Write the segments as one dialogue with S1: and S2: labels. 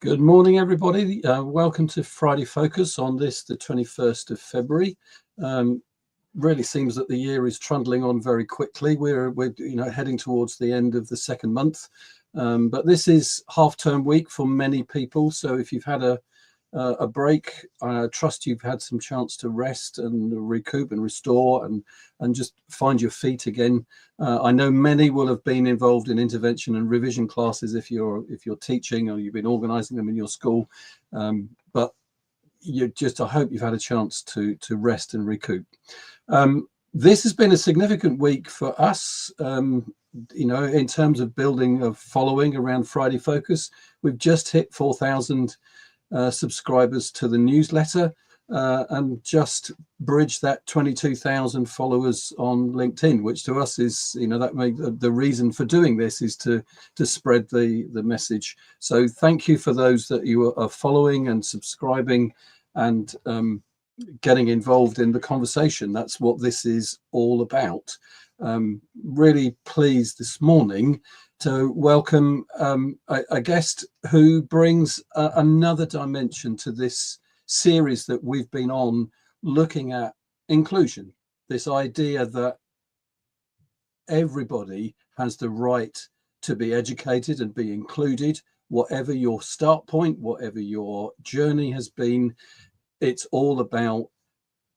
S1: Good morning, everybody. Welcome to Friday Focus on the 21st of February. Really seems that the year is trundling on very quickly. We're heading towards the end of the second month, but this is half-term week for many people. So if you've had a break, I trust you've had some chance to rest and recoup and restore and just find your feet again. I know many will have been involved in intervention and revision classes if you're teaching or you've been organising them in your school, but I hope you've had a chance to rest and recoup. This has been a significant week for us, in terms of building a following around Friday Focus. We've just hit 4,000 subscribers to the newsletter and just bridged that 22,000 followers on LinkedIn, which to us is, the reason for doing this is to spread the message. So thank you for those that you are following and subscribing and getting involved in the conversation. That's what this is all about. Really pleased this morning to welcome a guest who brings another dimension to this series that we've been on, looking at inclusion, this idea that everybody has the right to be educated and be included, whatever your start point, whatever your journey has been. It's all about,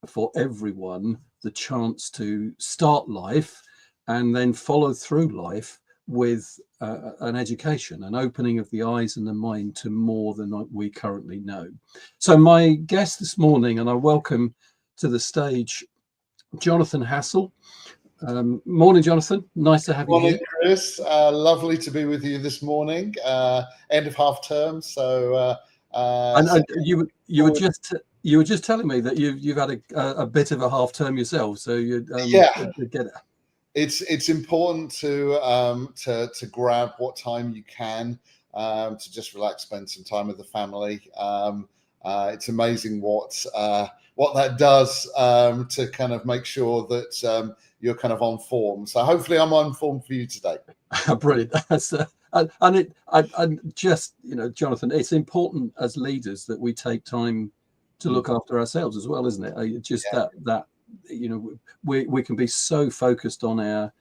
S1: for everyone, the chance to start life and then follow through life with an education, an opening of the eyes and the mind to more than we currently know. So my guest this morning, and I welcome to the stage Jonathan Hassell. Morning, Jonathan. Nice to have you here.
S2: Morning, Chris. Lovely to be with you this morning. End of half term, so.
S1: You were just telling me that you've had a bit of a half term yourself, so you get it.
S2: It's important to grab what time you can to just relax, spend some time with the family. It's amazing what that does to kind of make sure that you're kind of on form. So hopefully I'm on form for you today.
S1: Brilliant. That's Jonathan, it's important as leaders that we take time to look after ourselves as well, isn't it? We can be so focused on our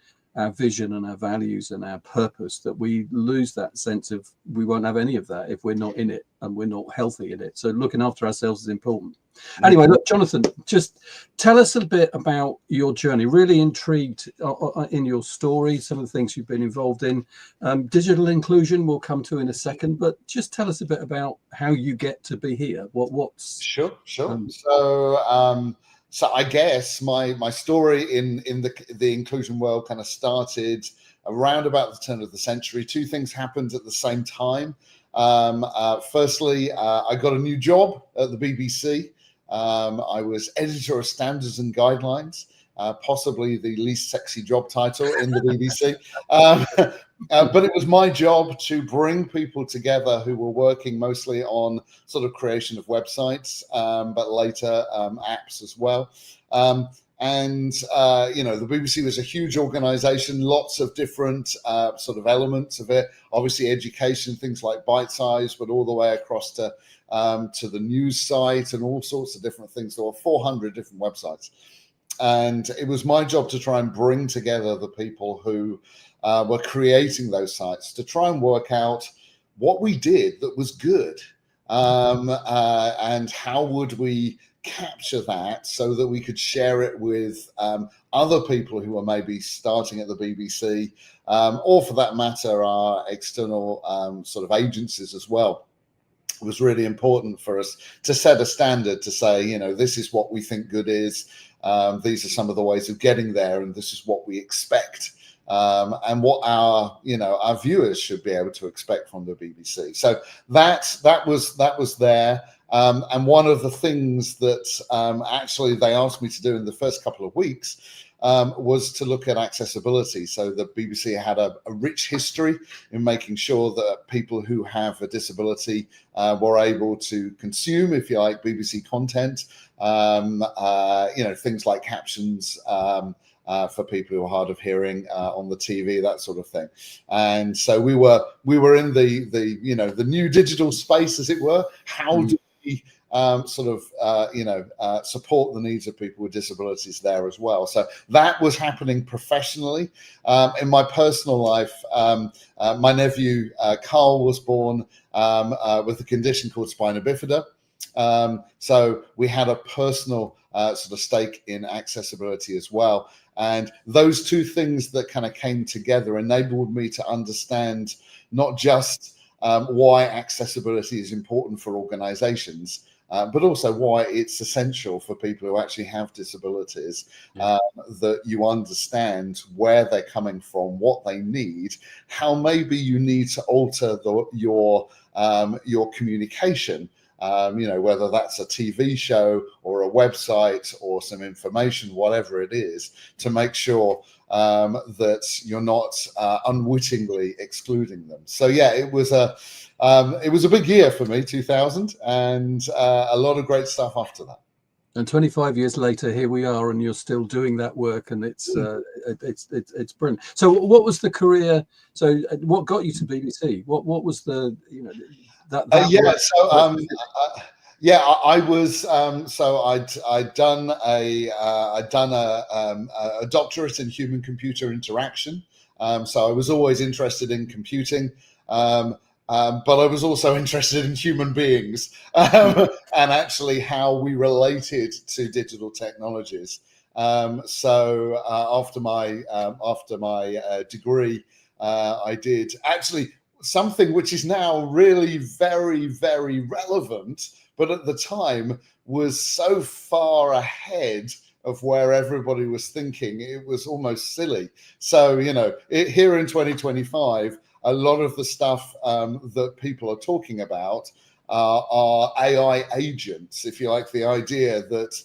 S1: vision and our values and our purpose that we lose that sense of, we won't have any of that if we're not in it and we're not healthy in it. So looking after ourselves is important. Anyway, look, Jonathan, just tell us a bit about your journey. Really intrigued in your story, some of the things you've been involved in. Digital inclusion we'll come to in a second, but just tell us a bit about how you get to be here. What's
S2: Sure. So I guess my story in the inclusion world kind of started around about the turn of the century. Two things happened at the same time. Firstly, I got a new job at the BBC. I was editor of Standards and Guidelines, possibly the least sexy job title in the BBC. But it was my job to bring people together who were working mostly on sort of creation of websites, but later apps as well. The BBC was a huge organization, lots of different sort of elements of it. Obviously, education, things like Bite Size, but all the way across to the news site and all sorts of different things. There were 400 different websites. And it was my job to try and bring together the people who were creating those sites to try and work out what we did that was good, and how would we capture that so that we could share it with other people who are maybe starting at the BBC, or for that matter, our external sort of agencies as well. It was really important for us to set a standard to say, this is what we think good is. These are some of the ways of getting there, and this is what we expect, and what our viewers should be able to expect from the BBC. So that was there. And one of the things that actually they asked me to do in the first couple of weeks was to look at accessibility. So the BBC had a rich history in making sure that people who have a disability were able to consume, if you like, BBC content, things like captions, for people who are hard of hearing on the TV, that sort of thing. And so we were in the new digital space, as it were. How do we support the needs of people with disabilities there as well? So that was happening professionally. In my personal life, my nephew Carl was born with a condition called spina bifida. So we had a personal sort of stake in accessibility as well. And those two things that kind of came together enabled me to understand not just why accessibility is important for organizations, but also why it's essential for people who actually have disabilities, that you understand where they're coming from, what they need, how maybe you need to alter your communication, whether that's a TV show or a website or some information, whatever it is, to make sure that you're not unwittingly excluding them. So yeah, it was a big year for me, 2000, and a lot of great stuff after that.
S1: And 25 years later, here we are, and you're still doing that work, and it's brilliant. So, what was the career? So, what got you to BBC? What was the
S2: I was so I'd done a doctorate in human computer interaction. So I was always interested in computing. But I was also interested in human beings and actually how we related to digital technologies. So after my degree, I did actually something which is now really very, very relevant, but at the time was so far ahead of where everybody was thinking, it was almost silly. So, here in 2025, a lot of the stuff that people are talking about are AI agents, if you like, the idea that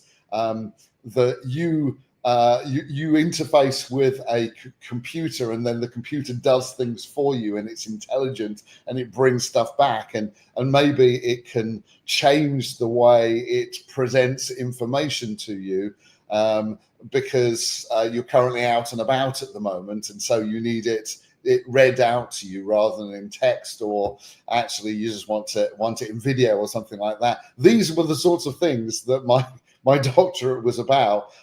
S2: you interface with a computer, and then the computer does things for you, and it's intelligent, and it brings stuff back, and maybe it can change the way it presents information to you, because you're currently out and about at the moment, and so you need it read out to you rather than in text, or actually you just want it in video or something like that. These were the sorts of things that my doctorate was about.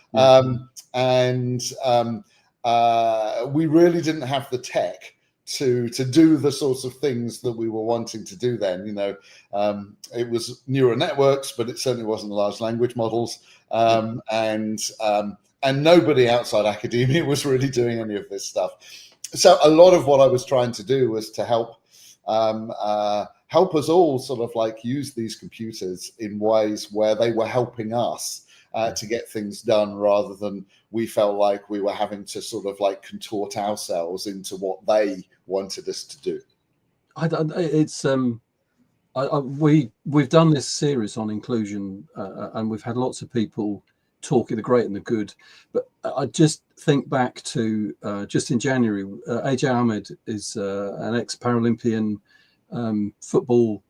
S2: We really didn't have the tech to do the sorts of things that we were wanting to do then. It was neural networks, but it certainly wasn't large language models. And nobody outside academia was really doing any of this stuff. So a lot of what I was trying to do was to help us all sort of like use these computers in ways where they were helping us to get things done, rather than we felt like we were having to sort of like contort ourselves into what they wanted us to do.
S1: We've done this series on inclusion, and we've had lots of people talking the great and the good, but I just think back to just in January, AJ Ahmed is an ex-Paralympian football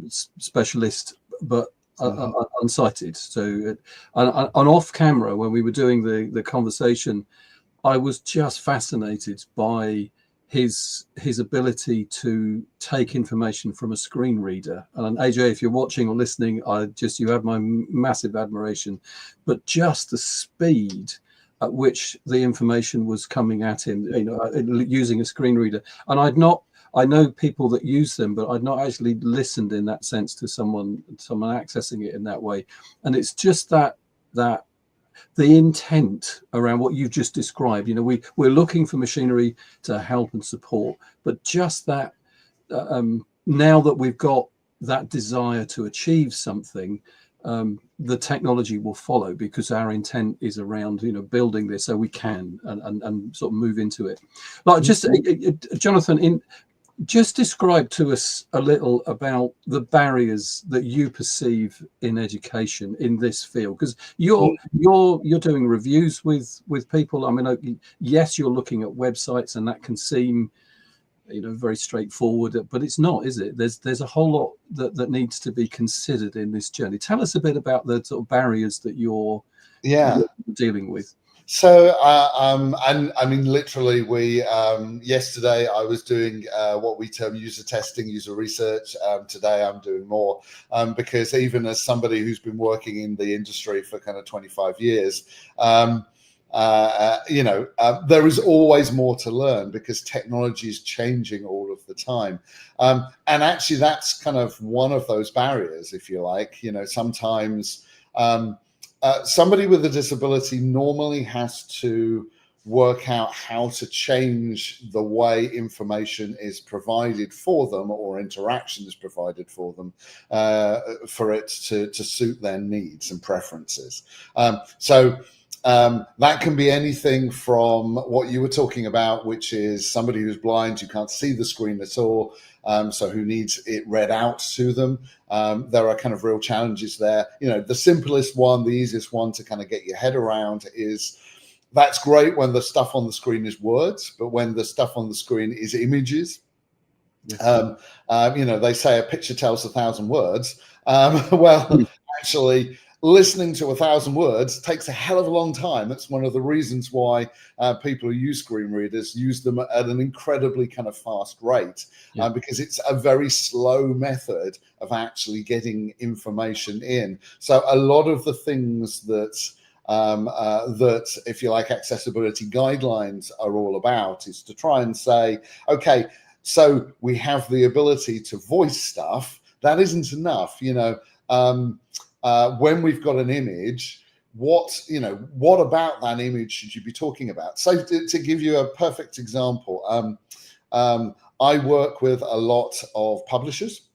S1: specialist, but unsighted. So on off camera, when we were doing the conversation, I was just fascinated by his ability to take information from a screen reader. And AJ, if you're watching or listening, you have my massive admiration, but just the speed at which the information was coming at him, using a screen reader. And I know people that use them, but I'd not actually listened in that sense to someone accessing it in that way. And it's just that the intent around what you've just described, we're looking for machinery to help and support, but just that now that we've got that desire to achieve something, the technology will follow, because our intent is around building this so we can and sort of move into it. Like just Jonathan, just describe to us a little about the barriers that you perceive in education in this field, because you're doing reviews with people. I mean, yes, you're looking at websites, and that can seem very straightforward, but it's not, is it? There's a whole lot that needs to be considered in this journey. Tell us a bit about the sort of barriers that you're dealing with.
S2: So, and I mean, literally, we yesterday I was doing what we term user testing, user research. Today I'm doing more because even as somebody who's been working in the industry for kind of 25 years, there is always more to learn because technology is changing all of the time. And actually, that's kind of one of those barriers, if you like. Sometimes. Somebody with a disability normally has to work out how to change the way information is provided for them or interaction is provided for them for it to suit their needs and preferences. That can be anything from what you were talking about, which is somebody who's blind, who can't see the screen at all, so who needs it read out to them. There are kind of real challenges there. The simplest one, the easiest one to kind of get your head around is that's great when the stuff on the screen is words, but when the stuff on the screen is images, yes. They say a picture tells 1,000 words. Actually, listening to 1,000 words takes a hell of a long time. That's one of the reasons why people who use screen readers use them at an incredibly kind of fast rate, because it's a very slow method of actually getting information in. So a lot of the things that if you like, accessibility guidelines are all about is to try and say, okay, so we have the ability to voice stuff. That isn't enough, when we've got an image, what about that image should you be talking about? So to give you a perfect example, I work with a lot of publishers.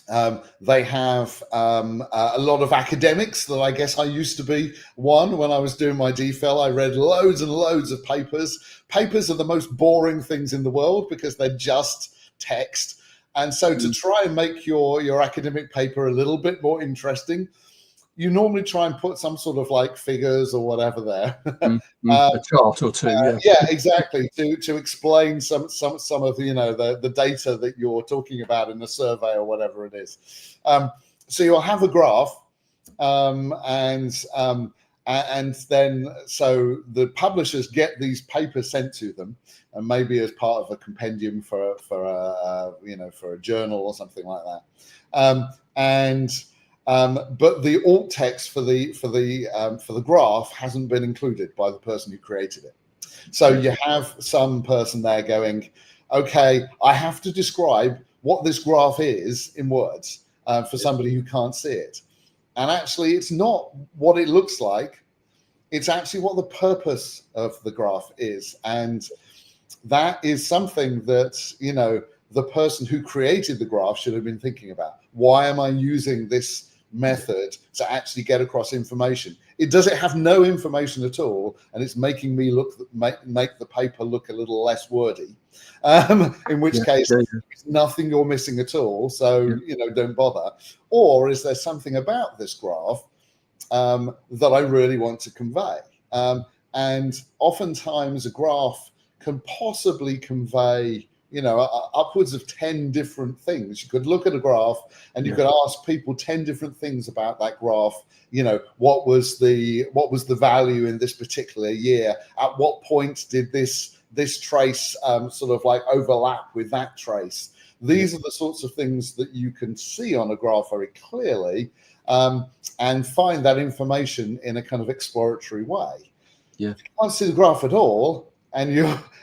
S2: They have a lot of academics that I guess I used to be one when I was doing my DPhil. I read loads and loads of papers. Papers are the most boring things in the world because they're just text. And so to try and make your academic paper a little bit more interesting, you normally try and put some sort of like figures or whatever there.
S1: A chart or two,
S2: yeah, exactly, to explain some of the data that you're talking about in the survey or whatever it is. So you'll have a graph, and then so the publishers get these papers sent to them, and maybe as part of a compendium for a journal or something like that. But the alt text for the graph hasn't been included by the person who created it. So you have some person there going, okay, I have to describe what this graph is in words for somebody who can't see it. And actually, it's not what it looks like. It's actually what the purpose of the graph is. And that is something that, the person who created the graph should have been thinking about. Why am I using this method to actually get across information? Does it have no information at all, and it's making me make the paper look a little less wordy, in which case it's nothing you're missing at all, so don't bother? Or is there something about this graph that I really want to convey? And oftentimes a graph can possibly convey upwards of 10 different things. You could look at a graph and you could ask people 10 different things about that graph. What was the value in this particular year? At what point did this trace sort of like overlap with that trace? These are the sorts of things that you can see on a graph very clearly, and find that information in a kind of exploratory way. If you can't see the graph at all, and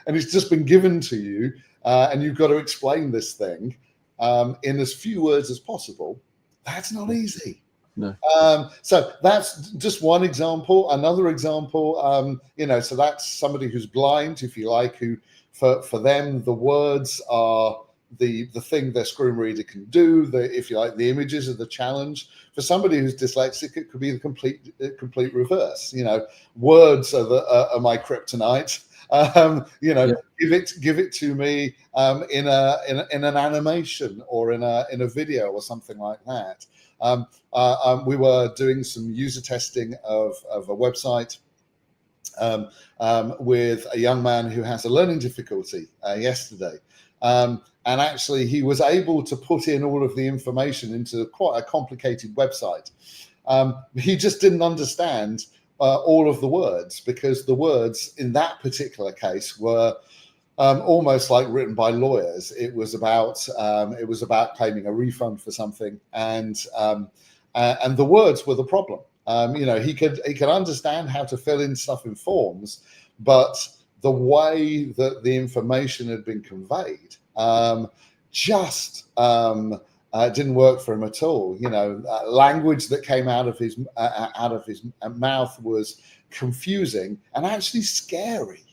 S2: it's just been given to you, and you've got to explain this thing in as few words as possible, that's not easy.
S1: No.
S2: So that's just one example. Another example, so that's somebody who's blind, if you like, who for them the words are the thing their screen reader can do. If you like, the images are the challenge. For somebody who's dyslexic, it could be the complete reverse. Words are my kryptonite. Give it to me in an animation or in a video or something like that. We were doing some user testing of a website with a young man who has a learning difficulty yesterday. And actually, he was able to put in all of the information into quite a complicated website. He just didn't understand all of the words, because the words in that particular case were almost like written by lawyers. It was about claiming a refund for something, and the words were the problem. He could understand how to fill in stuff in forms, but the way that the information had been conveyed just didn't work for him at all. Language that came out of his mouth was confusing and actually scary.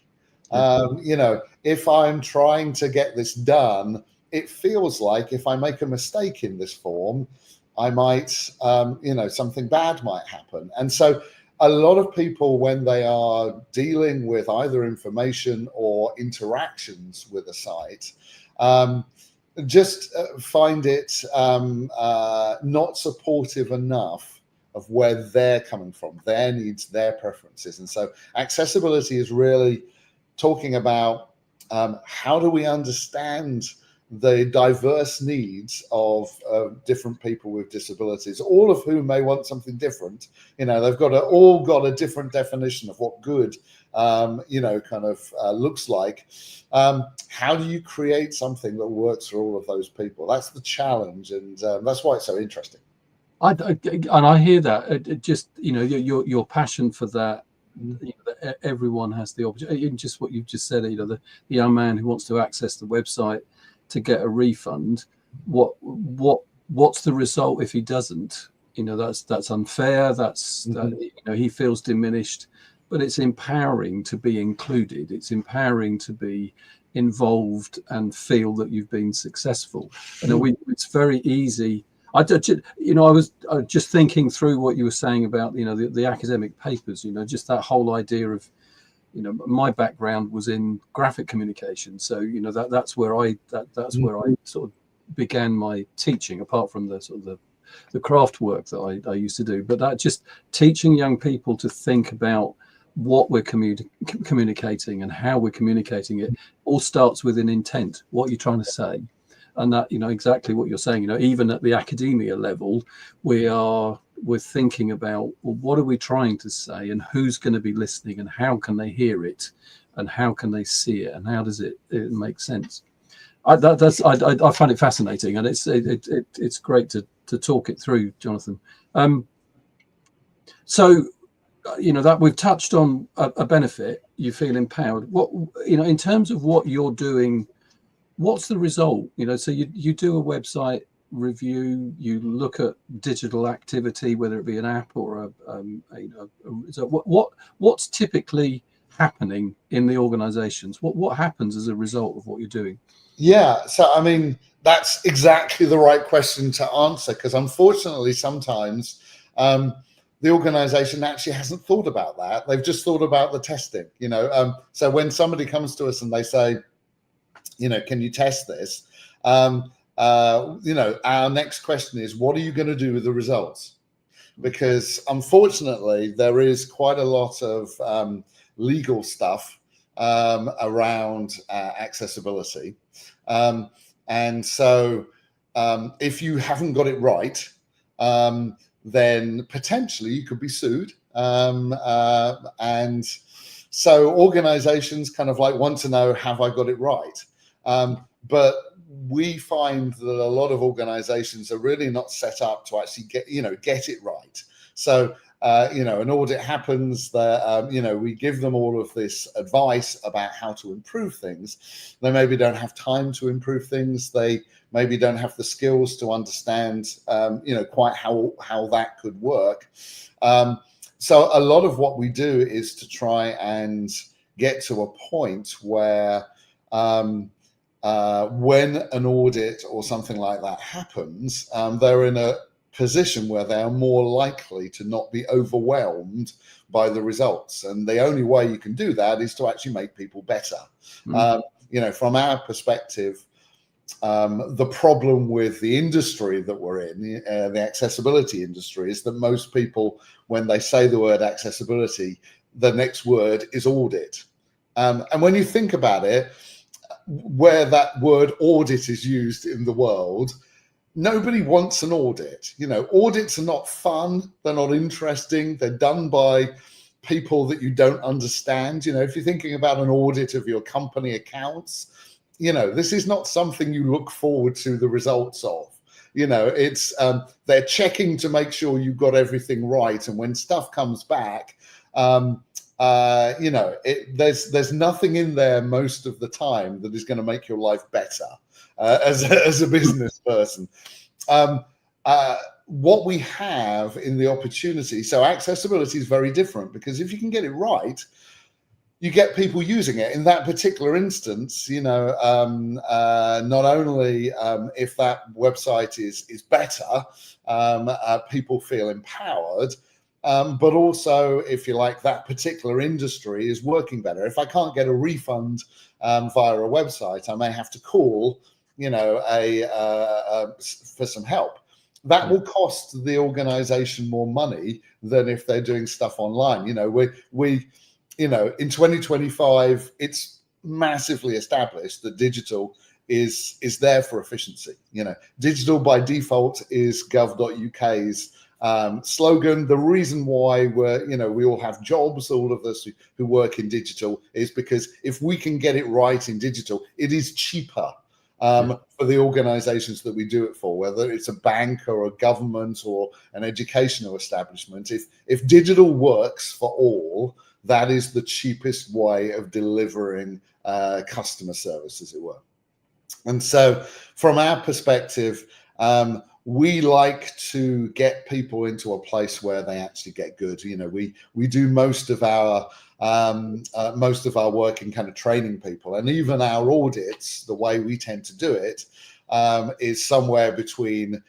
S2: If I'm trying to get this done, it feels like if I make a mistake in this form, I might, something bad might happen. And so a lot of people, when they are dealing with either information or interactions with a site, just find it not supportive enough of where they're coming from, their needs, their preferences. And so accessibility is really talking about how do we understand the diverse needs of different people with disabilities, all of whom may want something different. They've all got a different definition of what good looks like. How do you create something that works for all of those people? That's the challenge, and that's why it's so interesting.
S1: I hear that. It just your passion for that. That everyone has the opportunity. Just what you've just said. The young man who wants to access the website to get a refund. What's the result if he doesn't? That's unfair. He feels diminished. But it's empowering to be included. It's empowering to be involved and feel that you've been successful. It's very easy. I was just thinking through what you were saying about the academic papers. Just that whole idea of my background was in graphic communication, so that's where I sort of began my teaching, apart from the sort of the craft work that I used to do. But that just teaching young people to think about what we're communicating and how we're communicating it all starts with an intent. What you're trying to say. And that, exactly what you're saying, even at the academia level, we're thinking about, well, what are we trying to say, and who's going to be listening, and how can they hear it, and how can they see it, and how does it make sense? I find it fascinating, and it's great to talk it through, Jonathan. So, that we've touched on a benefit. You feel empowered. What in terms of what you're doing. What's the result? So you do a website review, you look at digital activity, whether it be an app or what's typically happening in the organizations? What happens as a result of what you're doing?
S2: Yeah, so I mean, that's exactly the right question to answer, because unfortunately sometimes the organization actually hasn't thought about that. They've just thought about the testing. So when somebody comes to us and they say, can you test this? Our next question is, what are you going to do with the results? Because unfortunately, there is quite a lot of legal stuff around accessibility. And so if you haven't got it right, then potentially you could be sued. And so organizations kind of want to know, have I got it right? But we find that a lot of organizations are really not set up to actually get it right. So, an audit happens that, we give them all of this advice about how to improve things. They maybe don't have time to improve things. They maybe don't have the skills to understand, quite how that could work. So a lot of what we do is to try and get to a point where when an audit or something like that happens, they're in a position where they are more likely to not be overwhelmed by the results. And the only way you can do that is to actually make people better. From our perspective, the problem with the industry that we're in, the accessibility industry, is that most people, when they say the word accessibility, the next word is audit. And when you think about it, where that word audit is used in the world, nobody wants an audit. Audits are not fun. They're not interesting. They're done by people that you don't understand. If you're thinking about an audit of your company accounts, this is not something you look forward to the results of. It's they're checking to make sure you've got everything right, and when stuff comes back, there's nothing in there most of the time that is going to make your life better as a business person. What we have in the opportunity, so accessibility is very different, because if you can get it right, you get people using it. In that particular instance, not only if that website is better, people feel empowered, but also, if you like, that particular industry is working better. If I can't get a refund via a website, I may have to call, for some help. That will cost the organization more money than if they're doing stuff online. We in 2025, it's massively established that digital is there for efficiency. Digital by default is gov.uk's slogan. The reason why we all have jobs, all of us who work in digital, is because if we can get it right in digital, it is cheaper for the organizations that we do it for, whether it's a bank or a government or an educational establishment. If digital works for all, that is the cheapest way of delivering customer service, as it were. And so from our perspective, we like to get people into a place where they actually get good. We do most of our work in kind of training people, and even our audits, the way we tend to do it is somewhere between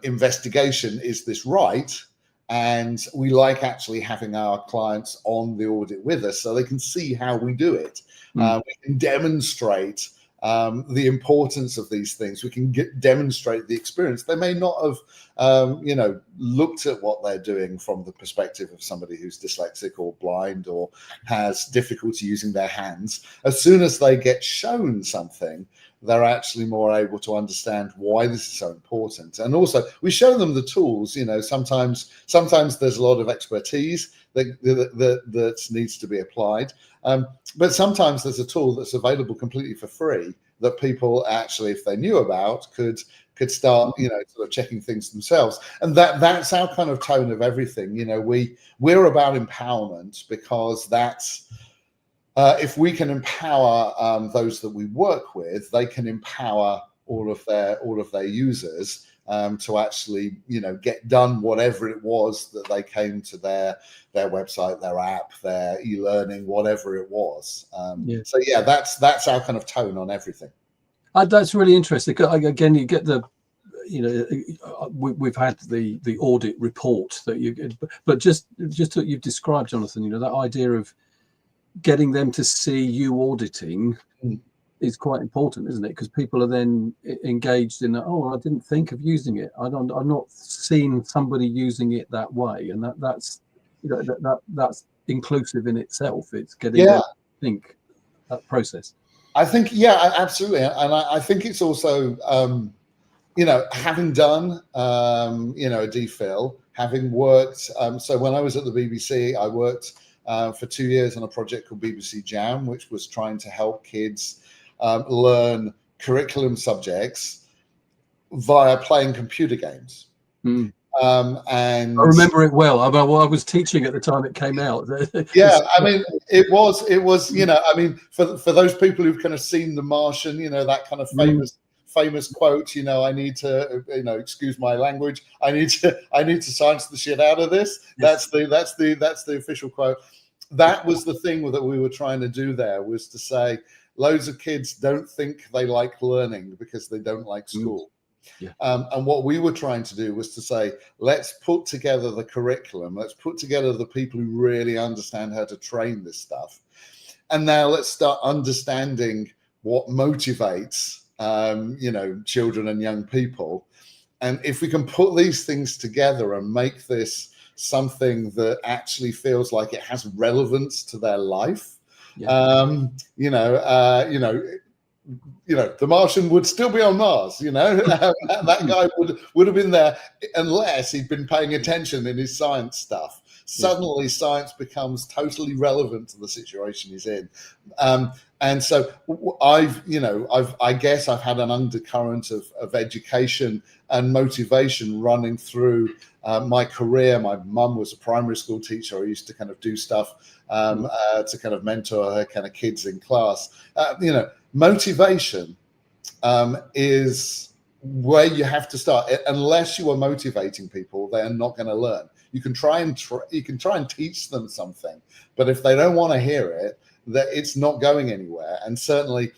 S2: investigation, is this right? And we like actually having our clients on the audit with us so they can see how we do it. We can demonstrate the importance of these things. We can demonstrate the experience. They may not have, looked at what they're doing from the perspective of somebody who's dyslexic or blind or has difficulty using their hands. As soon as they get shown something, they're actually more able to understand why this is so important. And also, we show them the tools. Sometimes there's a lot of expertise that needs to be applied. But sometimes there's a tool that's available completely for free that people actually, if they knew about, could start, sort of checking things themselves. And that's our kind of tone of everything. We're about empowerment, because that's if we can empower those that we work with, they can empower all of their users to actually, get done whatever it was that they came to their website, their app, their e-learning, whatever it was. So yeah, that's our kind of tone on everything.
S1: That's really interesting. Again, you get the, we've had the audit report that you, but just what you've described, Jonathan, that idea of getting them to see you auditing is quite important, isn't it? Because people are then engaged in, I didn't think of using it. I've not seen somebody using it that way, and that's that's inclusive in itself. It's getting them to think that process.
S2: I think, yeah, absolutely, and I think it's also having done a DPhil, having worked. So when I was at the BBC, I worked for 2 years on a project called BBC Jam, which was trying to help kids learn curriculum subjects via playing computer games. And I
S1: remember it well. I was teaching at the time it came out.
S2: Yeah, I mean, it was, I mean, for those people who've kind of seen The Martian, that kind of famous quote, I need to, excuse my language, I need to science the shit out of this. Yes. That's the official quote. That was the thing that we were trying to do there, was to say loads of kids don't think they like learning because they don't like school. Yeah. And what we were trying to do was to say, let's put together the curriculum, let's put together the people who really understand how to train this stuff. And now let's start understanding what motivates children and young people. And if we can put these things together and make this something that actually feels like it has relevance to their life, The Martian would still be on Mars, that guy would have been there unless he'd been paying attention in his science stuff. suddenly science becomes totally relevant to the situation he's in. And so I guess I've had an undercurrent of education and motivation running through my career. My mum was a primary school teacher. I used to kind of do stuff to kind of mentor her kind of kids in class. Motivation is where you have to start. Unless you are motivating people, they are not going to learn. You can try and teach them something, but if they don't want to hear it, that it's not going anywhere. And certainly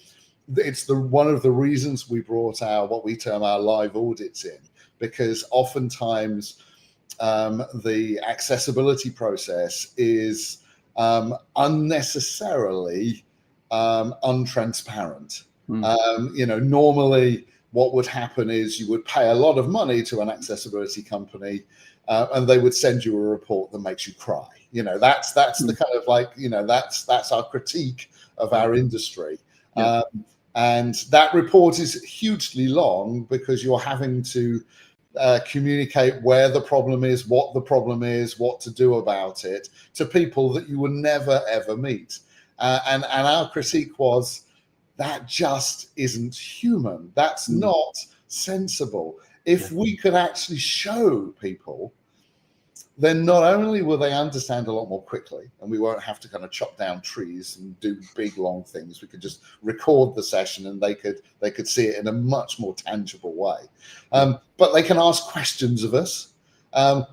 S2: it's one of the reasons we brought what we term our live audits in, because oftentimes the accessibility process is unnecessarily untransparent. Normally what would happen is you would pay a lot of money to an accessibility company and they would send you a report that makes you cry. That's the kind of that's our critique of our industry. And that report is hugely long because you're having to communicate where the problem is, what the problem is, what to do about it to people that you would never, ever meet. And our critique was that just isn't human. That's not sensible. If we could actually show people, then not only will they understand a lot more quickly, and we won't have to kind of chop down trees and do big long things. We could just record the session and they could see it in a much more tangible way. But they can ask questions of us.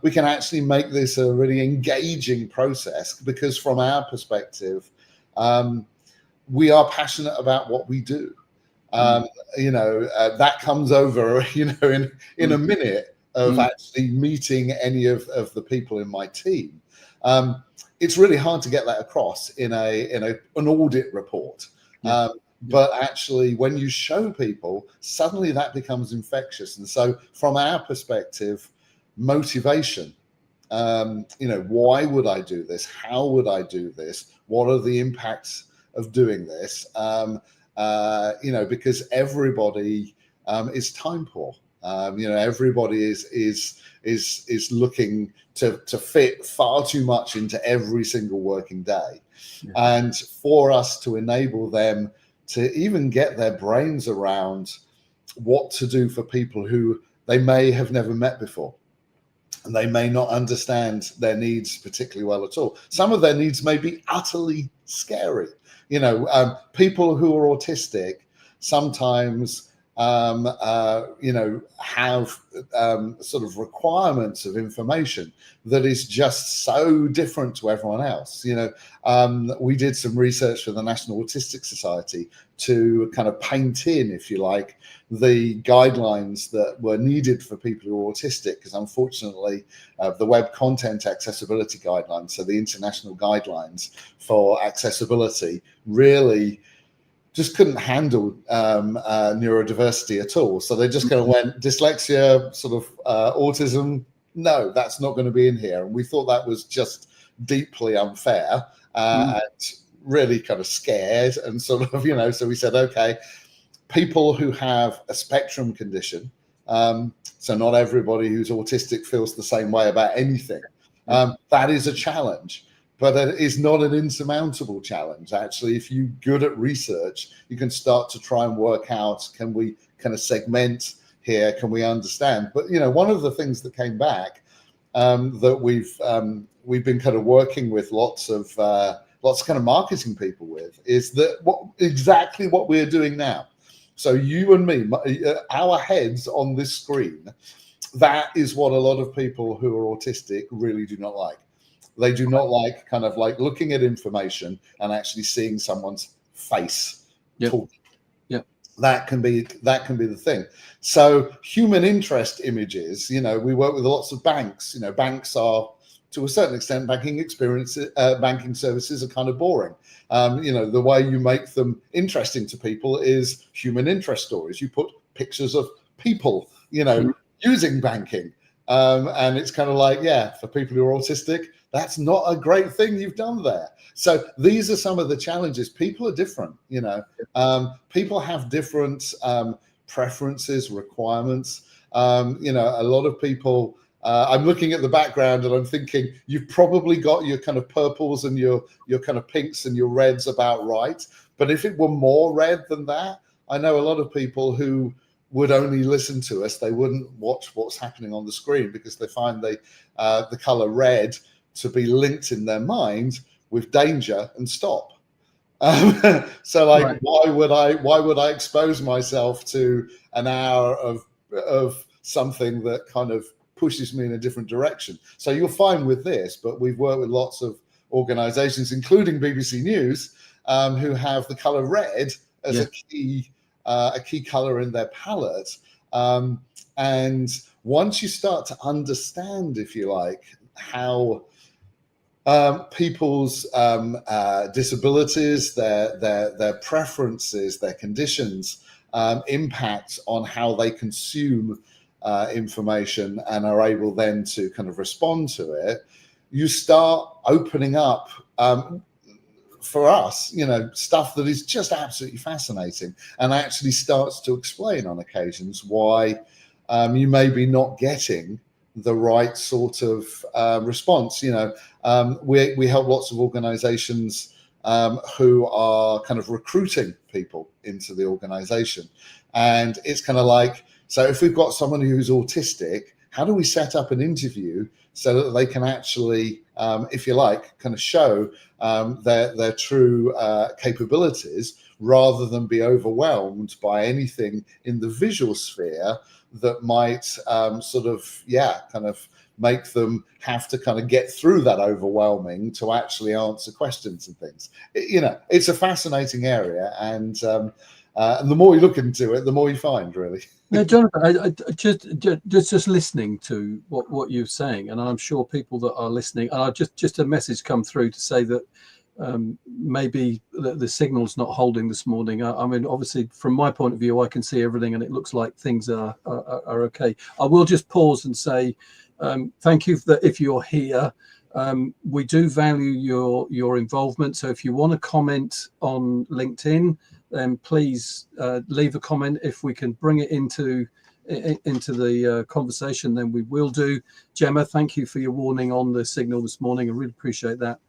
S2: We can actually make this a really engaging process because from our perspective, we are passionate about what we do. That comes over, in a minute of actually meeting any of the people in my team. It's really hard to get that across in an audit report. But actually, when you show people, suddenly that becomes infectious. And so from our perspective, motivation, why would I do this? How would I do this? What are the impacts of doing this? Because everybody is time poor. Everybody is looking to fit far too much into every single working day. And for us to enable them to even get their brains around what to do for people who they may have never met before, and they may not understand their needs particularly well at all. Some of their needs may be utterly scary. People who are autistic sometimes have sort of requirements of information that is just so different to everyone else. We did some research for the National Autistic Society to kind of paint in, if you like, the guidelines that were needed for people who are autistic, because unfortunately the Web Content Accessibility Guidelines, so the international guidelines for accessibility, really just couldn't handle neurodiversity at all. So they just kind of went dyslexia, sort of autism. No, that's not going to be in here. And we thought that was just deeply unfair and really kind of scared and sort of, so we said, okay, people who have a spectrum condition, so not everybody who's autistic feels the same way about anything. That is a challenge. But it is not an insurmountable challenge. Actually, if you're good at research, you can start to try and work out, can we kind of segment here? Can we understand? But, one of the things that came back that we've been kind of working with lots of kind of marketing people with is that exactly what we're doing now. So you and me, our heads on this screen, that is what a lot of people who are autistic really do not like. They do not like kind of like looking at information and actually seeing someone's face talking. That can be the thing. So human interest images, we work with lots of banks. Banks are, to a certain extent, banking services are kind of boring. The way you make them interesting to people is human interest stories. You put pictures of people, using banking. And it's kind of like, for people who are autistic, that's not a great thing you've done there. So these are some of the challenges. People are different, people have different preferences, requirements. A lot of people I'm looking at the background and I'm thinking you've probably got your kind of purples and your kind of pinks and your reds about right. But if it were more red than that, I know a lot of people who would only listen to us. They wouldn't watch what's happening on the screen because they find the color red to be linked in their mind with danger and stop. So like,
S1: Right.
S2: why would I expose myself to an hour of something that kind of pushes me in a different direction? So you're fine with this, but we've worked with lots of organizations, including BBC News, who have the color red as a key color in their palette. And once you start to understand, if you like, how people's disabilities, their preferences, their conditions impact on how they consume information and are able then to kind of respond to it, you start opening up, for us, stuff that is just absolutely fascinating and actually starts to explain on occasions why you may be not getting the right sort of response. We help lots of organizations who are kind of recruiting people into the organization. And it's kind of like, so if we've got someone who's autistic, how do we set up an interview so that they can actually, if you like, kind of show their true capabilities rather than be overwhelmed by anything in the visual sphere that might kind of make them have to kind of get through that overwhelming to actually answer questions and things. It's a fascinating area, and the more you look into it, the more you find, really.
S1: Now, Jonathan, I just listening to what you're saying, and I'm sure people that are listening, and I just a message come through to say that maybe the signal's not holding this morning. I mean, obviously, from my point of view, I can see everything, and it looks like things are okay. I will just pause and say thank you if you're here. We do value your involvement. So if you want to comment on LinkedIn, then please leave a comment. If we can bring it into the conversation, then we will do. Gemma, thank you for your warning on the signal this morning. I really appreciate that.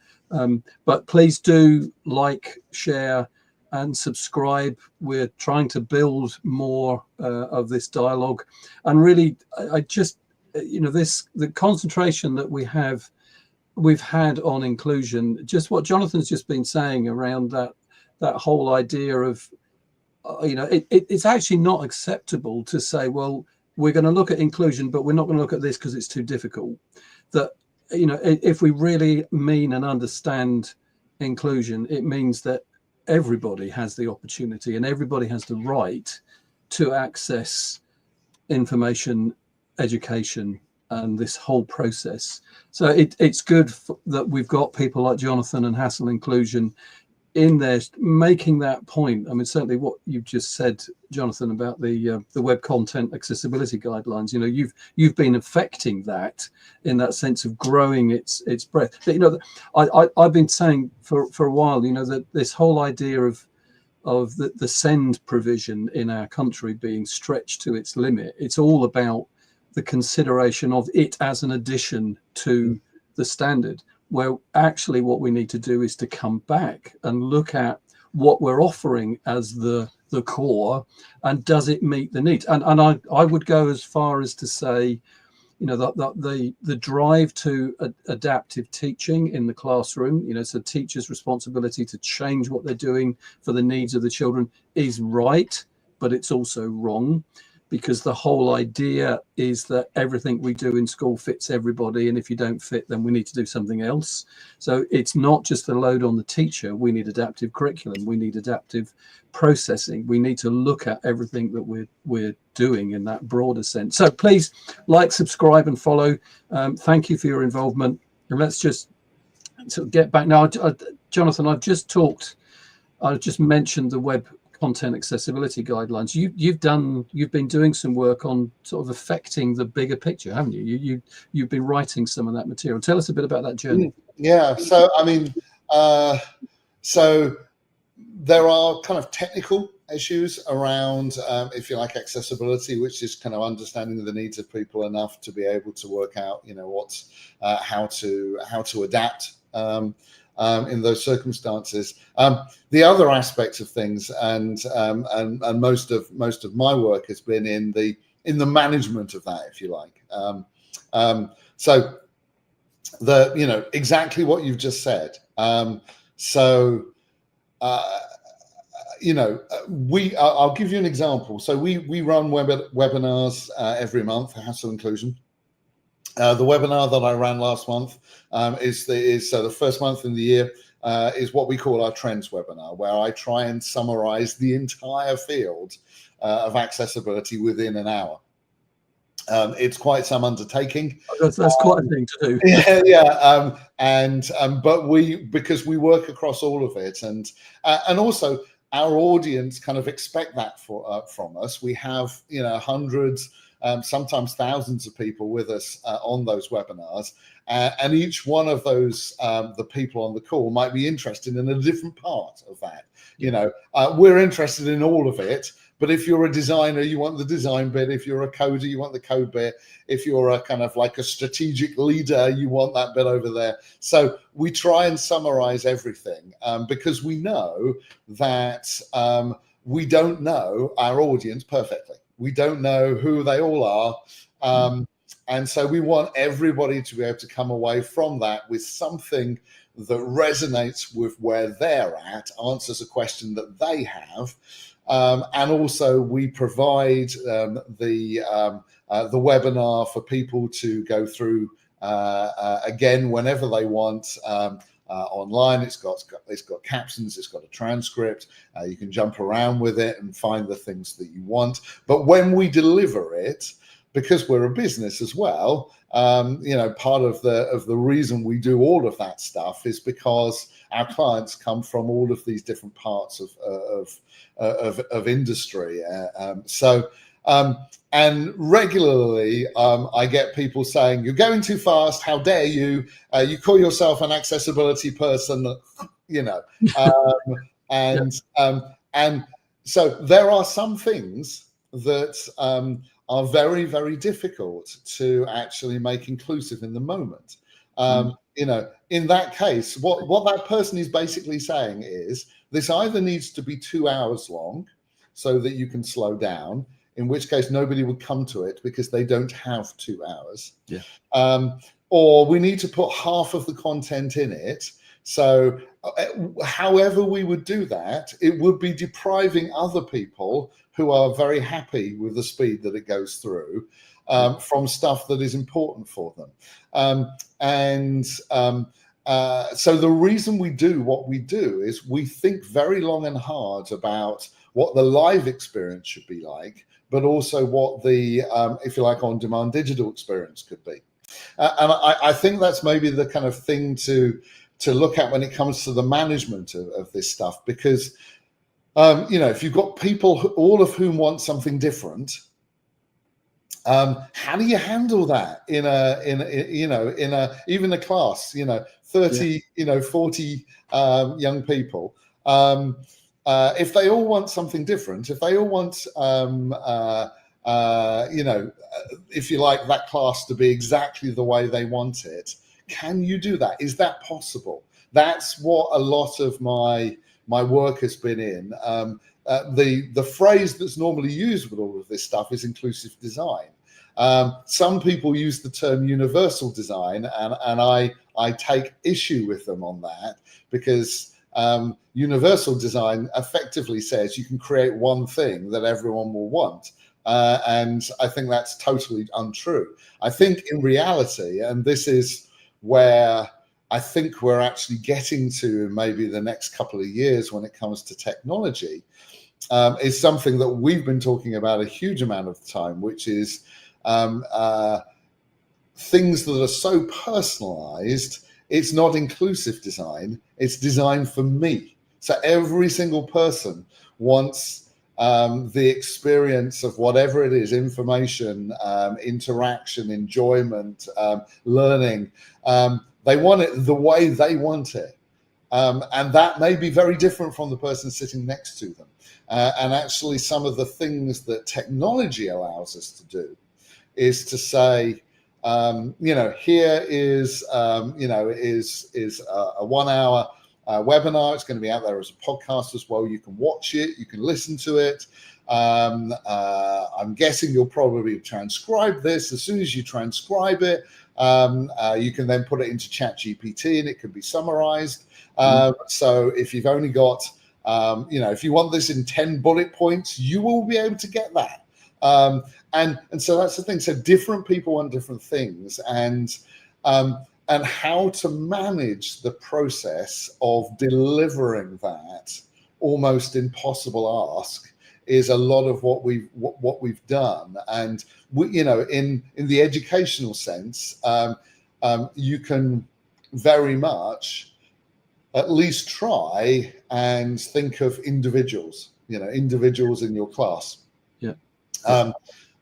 S1: But please do like, share, and subscribe. We're trying to build more of this dialogue, and really, I just, the concentration that we've had on inclusion, just what Jonathan's just been saying around that whole idea of, it's actually not acceptable to say, well, we're going to look at inclusion, but we're not going to look at this because it's too difficult. That, if we really mean and understand inclusion, it means that everybody has the opportunity and everybody has the right to access information, education, and this whole process. So it's good that we've got people like Jonathan and Hassel Inclusion in there making that point. I mean, certainly what you've just said, Jonathan, about the web content accessibility guidelines, you've been affecting that in that sense of growing its breadth. But, I've been saying for a while, that this whole idea of the SEND provision in our country being stretched to its limit, it's all about the consideration of it as an addition to the standard, where actually what we need to do is to come back and look at what we're offering as the core, and does it meet the needs? And I would go as far as to say, the drive to adaptive teaching in the classroom, so teachers' responsibility to change what they're doing for the needs of the children is right, but it's also wrong. Because the whole idea is that everything we do in school fits everybody, and if you don't fit, then we need to do something else. So it's not just a load on the teacher. We need adaptive curriculum. We need adaptive processing. We need to look at everything that we're doing in that broader sense. So please like, subscribe, and follow. Thank you for your involvement. And let's just get back now. Jonathan, I've just mentioned the web content accessibility guidelines. You've been doing some work on sort of affecting the bigger picture, haven't you? You've been writing some of that material. Tell us a bit about that journey.
S2: Yeah. So I mean, so there are kind of technical issues around, if you like, accessibility, which is kind of understanding the needs of people enough to be able to work out, what's how to adapt in those circumstances. The other aspects of things, and most of my work has been in the management of that, if you like. So exactly what you've just said. I'll give you an example. So we run webinars every month for Hassle Inclusion. The webinar that I ran last month is the first month in the year is what we call our Trends webinar, where I try and summarize the entire field of accessibility within an hour. It's quite some undertaking.
S1: That's quite a thing to do.
S2: But because we work across all of it, and also our audience kind of expect that from us. We have hundreds, sometimes thousands of people with us on those webinars, and each one of those the people on the call might be interested in a different part of that. We're interested in all of it. But if you're a designer, you want the design bit. If you're a coder, you want the code bit. If you're a kind of like a strategic leader, you want that bit over there. So we try and summarize everything because we know that we don't know our audience perfectly. We don't know who they all are. And so we want everybody to be able to come away from that with something that resonates with where they're at, answers a question that they have. And also we provide the webinar for people to go through again whenever they want online. It's got captions, it's got a transcript. You can jump around with it and find the things that you want. But when we deliver it, because we're a business as well, part of the reason we do all of that stuff is because our clients come from all of these different parts of industry. And regularly I get people saying, "You're going too fast. How dare you? You call yourself an accessibility person?" And so there are some things that are very, very difficult to actually make inclusive in the moment. In that case, what that person is basically saying is this either needs to be 2 hours long so that you can slow down, in which case nobody would come to it because they don't have 2 hours. Or we need to put half of the content in it. So however we would do that, it would be depriving other people who are very happy with the speed that it goes through from stuff that is important for them. So the reason we do what we do is we think very long and hard about what the live experience should be like, but also what the, if you like, on-demand digital experience could be. And I think that's maybe the kind of thing to look at when it comes to the management of this stuff, because if you've got people, all of whom want something different, how do you handle that in even a class, 30, 40 young people? If they all want something different, if they all want, if you like, that class to be exactly the way they want it, can you do that? Is that possible? That's what a lot of my work has been in. The phrase that's normally used with all of this stuff is inclusive design. Some people use the term universal design, and I take issue with them on that, because universal design effectively says you can create one thing that everyone will want. And I think that's totally untrue. I think in reality, and this is where I think we're actually getting to in maybe the next couple of years when it comes to technology, is something that we've been talking about a huge amount of the time, which is things that are so personalized. It's not inclusive design, it's design for me. So every single person wants the experience of whatever it is, information, interaction, enjoyment, learning. They want it the way they want it. And that may be very different from the person sitting next to them. And actually, some of the things that technology allows us to do is to say, here is, a 1 hour webinar. It's going to be out there as a podcast as well. You can watch it, you can listen to it. I'm guessing you'll probably transcribe this. As soon as you transcribe it, you can then put it into ChatGPT and it can be summarized. So if you've only got, if you want this in 10 bullet points, you will be able to get that. And so that's the thing. So different people want different things, and how to manage the process of delivering that almost impossible ask is a lot of what we've done. And we, in the educational sense, you can very much at least try and think of individuals in your class.
S1: Yeah.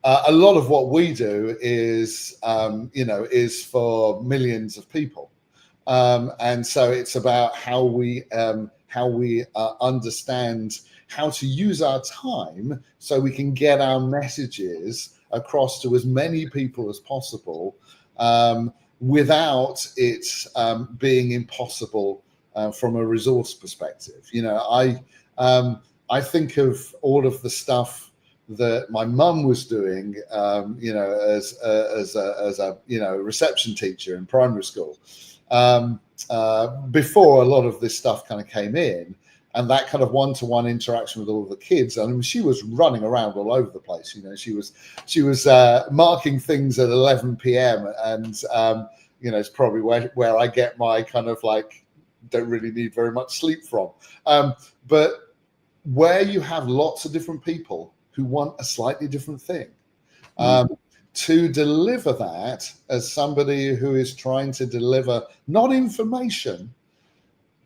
S2: A lot of what we do is for millions of people, and so it's about how we understand how to use our time so we can get our messages across to as many people as possible, without it being impossible from a resource perspective. I think of all of the stuff that my mum was doing, as a reception teacher in primary school, before a lot of this stuff kind of came in, and that kind of one-to-one interaction with all the kids. I mean, she was running around all over the place. She was marking things at 11 p.m. and it's probably where I get my kind of like don't really need very much sleep from. But where you have lots of different people who want a slightly different thing, to deliver that as somebody who is trying to deliver not information,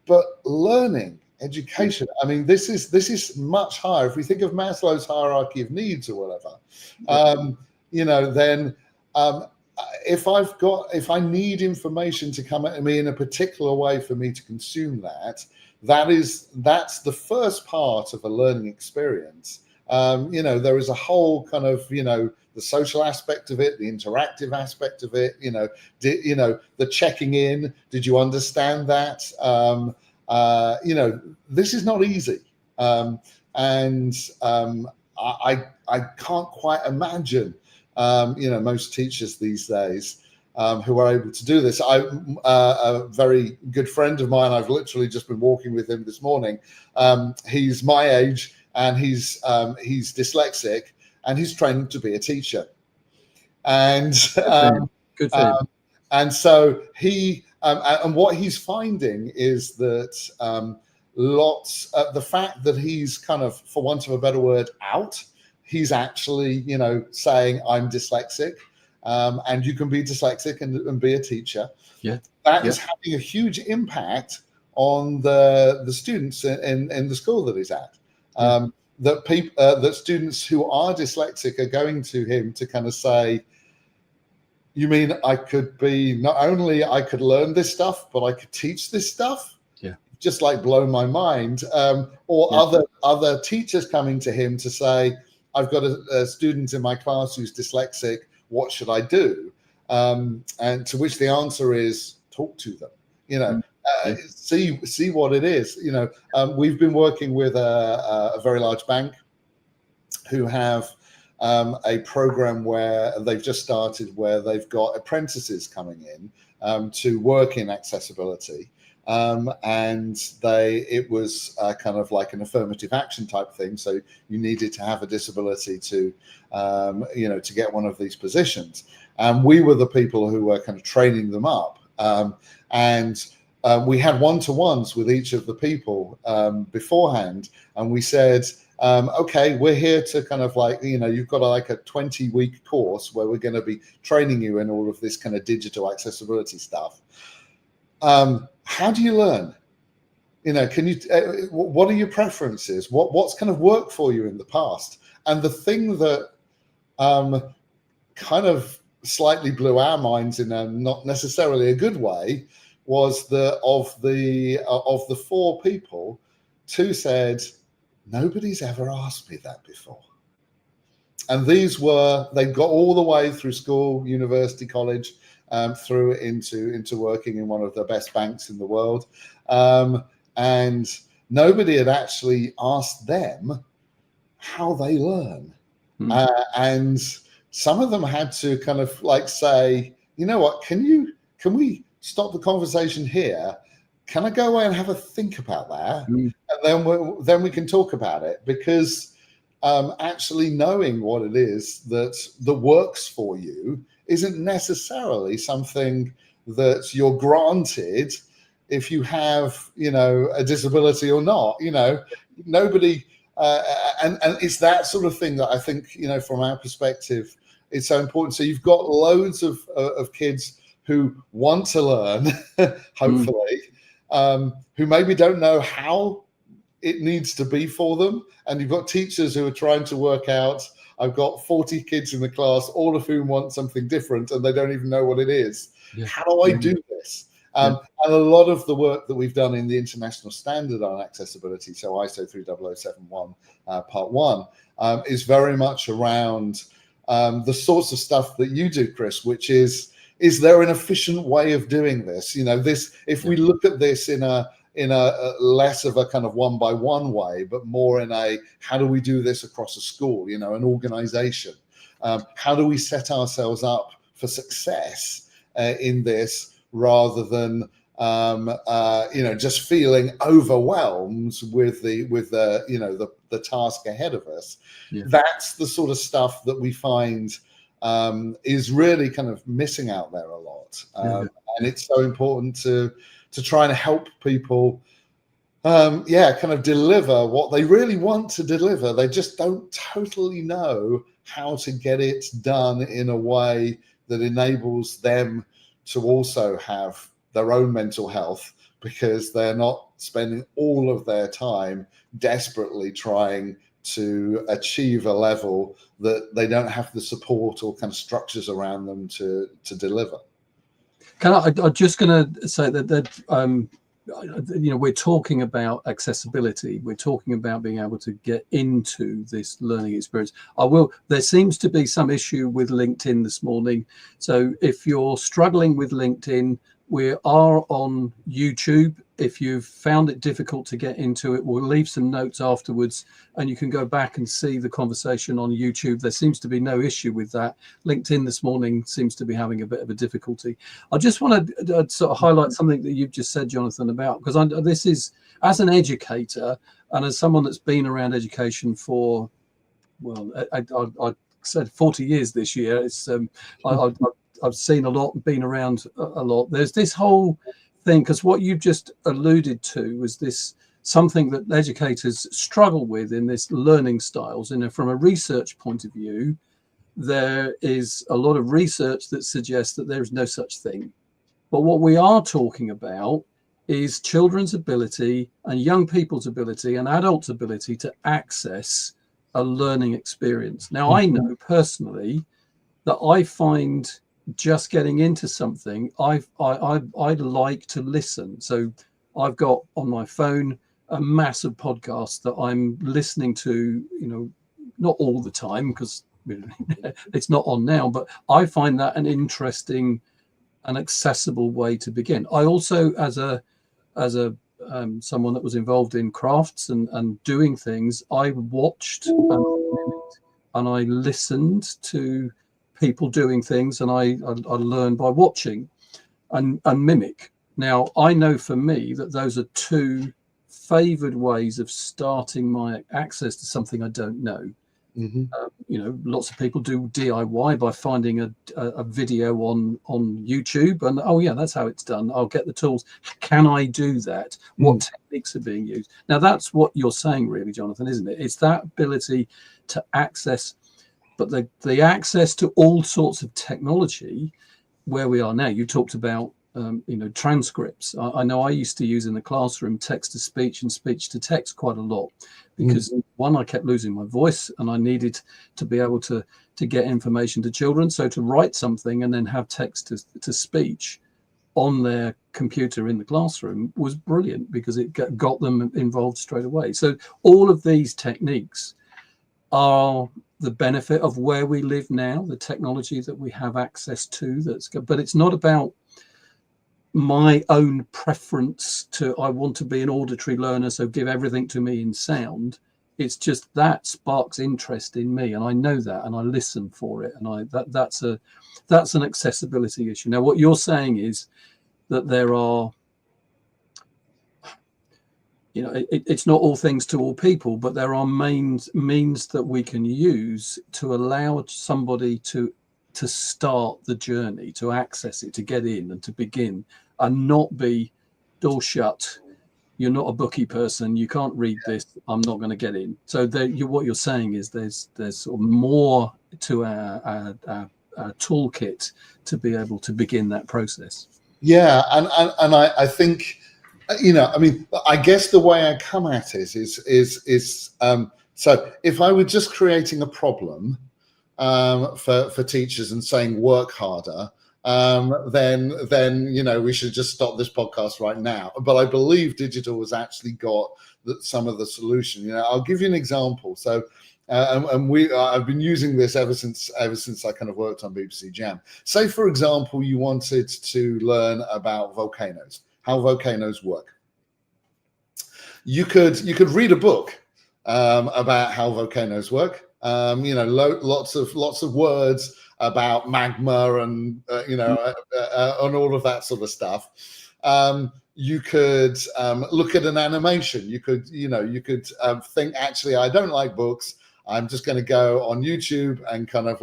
S2: but learning, education. I mean, this is much higher. If we think of Maslow's hierarchy of needs or whatever, then if I need information to come at me in a particular way for me to consume that's the first part of a learning experience. There is a whole kind of, the social aspect of it, the interactive aspect of it, the checking in. Did you understand that? This is not easy. I can't quite imagine, most teachers these days who are able to do this. A very good friend of mine, I've literally just been walking with him this morning. He's my age, and he's dyslexic, and he's trained to be a teacher. And
S1: good for him.
S2: And so he and what he's finding is that the fact that he's kind of, for want of a better word, out. He's actually, saying I'm dyslexic, and you can be dyslexic and be a teacher.
S1: Yeah,
S2: that is having a huge impact on the students in the school that he's at. That students who are dyslexic are going to him to kind of say, you mean I could be, not only I could learn this stuff, but I could teach this stuff?
S1: Yeah.
S2: Just like blow my mind. Other teachers coming to him to say, I've got a student in my class who's dyslexic, what should I do? And to which the answer is talk to them, see what it is. We've been working with a very large bank who have a program where they've just started, where they've got apprentices coming in to work in accessibility. And it was kind of like an affirmative action type thing. So you needed to have a disability to get one of these positions. And we were the people who were kind of training them up. We had one-to-ones with each of the people beforehand. And we said, okay, we're here to kind of like, you've got like a 20-week course where we're going to be training you in all of this kind of digital accessibility stuff. How do you learn? Can you? What are your preferences? What's kind of worked for you in the past? And the thing that kind of slightly blew our minds in a not necessarily a good way was that of the four people, two said, nobody's ever asked me that before. And they got all the way through school, university, college, through into working in one of the best banks in the world. And nobody had actually asked them how they learn. And some of them had to kind of like say, you know what, can we stop the conversation here? Can I go away and have a think about that? And then we can talk about it, because actually knowing what it is that works for you isn't necessarily something that you're granted if you have, a disability or not. Nobody, and it's that sort of thing that I think, from our perspective, it's so important. So you've got loads of kids who want to learn, hopefully, who maybe don't know how it needs to be for them. And you've got teachers who are trying to work out, I've got 40 kids in the class, all of whom want something different, and they don't even know what it is. Yeah. How do I do this? And a lot of the work that we've done in the international standard on accessibility, so ISO 30071 Part 1, is very much around the sorts of stuff that you do, Chris, which is there an efficient way of doing this? If we look at this in a less of a kind of one-by-one way, but more in a, how do we do this across a school, an organization? How do we set ourselves up for success in this, rather than just feeling overwhelmed with the task ahead of us? Yeah. That's the sort of stuff that we find is really kind of missing out there a lot. And it's so important to try and help people kind of deliver what they really want to deliver. They just don't totally know how to get it done in a way that enables them to also have their own mental health, because they're not spending all of their time desperately trying to achieve a level that they don't have the support or kind of structures around them to deliver.
S1: I'm just going to say that we're talking about accessibility. We're talking about being able to get into this learning experience. There seems to be some issue with LinkedIn this morning. So if you're struggling with LinkedIn, we are on YouTube. If you've found it difficult to get into it, we'll leave some notes afterwards, and you can go back and see the conversation on YouTube. There seems to be no issue with that. LinkedIn this morning seems to be having a bit of a difficulty. I just want to sort of highlight something that you've just said, Jonathan, about, because this is, as an educator and as someone that's been around education for, well, I said 40 years this year. It's I've seen a lot, been around a lot. There's this whole thing, because what you've just alluded to was this something that educators struggle with in this learning styles. And from a research point of view, there is a lot of research that suggests that there is no such thing. But what we are talking about is children's ability and young people's ability and adults' ability to access a learning experience. Now, I know personally that I find just getting into something, I'd like to listen. So I've got on my phone a massive podcast that I'm listening to, not all the time, because it's not on now, but I find that an interesting and accessible way to begin. I also, as a someone that was involved in crafts and doing things, I watched and I listened to people doing things, and I learn by watching and mimic. Now, I know for me that those are two favored ways of starting my access to something I don't know. Lots of people do DIY by finding a video on YouTube, and that's how it's done. I'll get the tools. Can I do that? What techniques are being used? Now, that's what you're saying, really, Jonathan, isn't it? It's that ability to access. But the access to all sorts of technology where we are now, you talked about, transcripts. I know I used to use in the classroom text to speech and speech to text quite a lot, because one, I kept losing my voice and I needed to be able to get information to children. So to write something and then have text to speech on their computer in the classroom was brilliant, because it got them involved straight away. So all of these techniques are the benefit of where we live now, the technology that we have access to. But it's not about my own preference to, I want to be an auditory learner, so give everything to me in sound. It's just that sparks interest in me, and I know that, and I listen for it, and that's an accessibility issue. Now, what you're saying is that there are, it's not all things to all people, but there are means that we can use to allow somebody to start the journey, to access it, to get in and to begin, and not be door shut. You're not a bookie person. You can't read this. I'm not going to get in. So what you're saying is there's sort of more to our toolkit to be able to begin that process.
S2: Yeah, and I think, I guess the way I come at it is so if I were just creating a problem for teachers and saying work harder, then we should just stop this podcast right now. But I believe digital has actually got some of the solution. I'll give you an example. So, I've been using this ever since I kind of worked on BBC Jam. Say, for example, you wanted to learn about volcanoes, how volcanoes work. You could read a book about how volcanoes work. Lots of words about magma and and all of that sort of stuff. You could look at an animation. You could think, actually, I don't like books. I'm just going to go on YouTube and kind of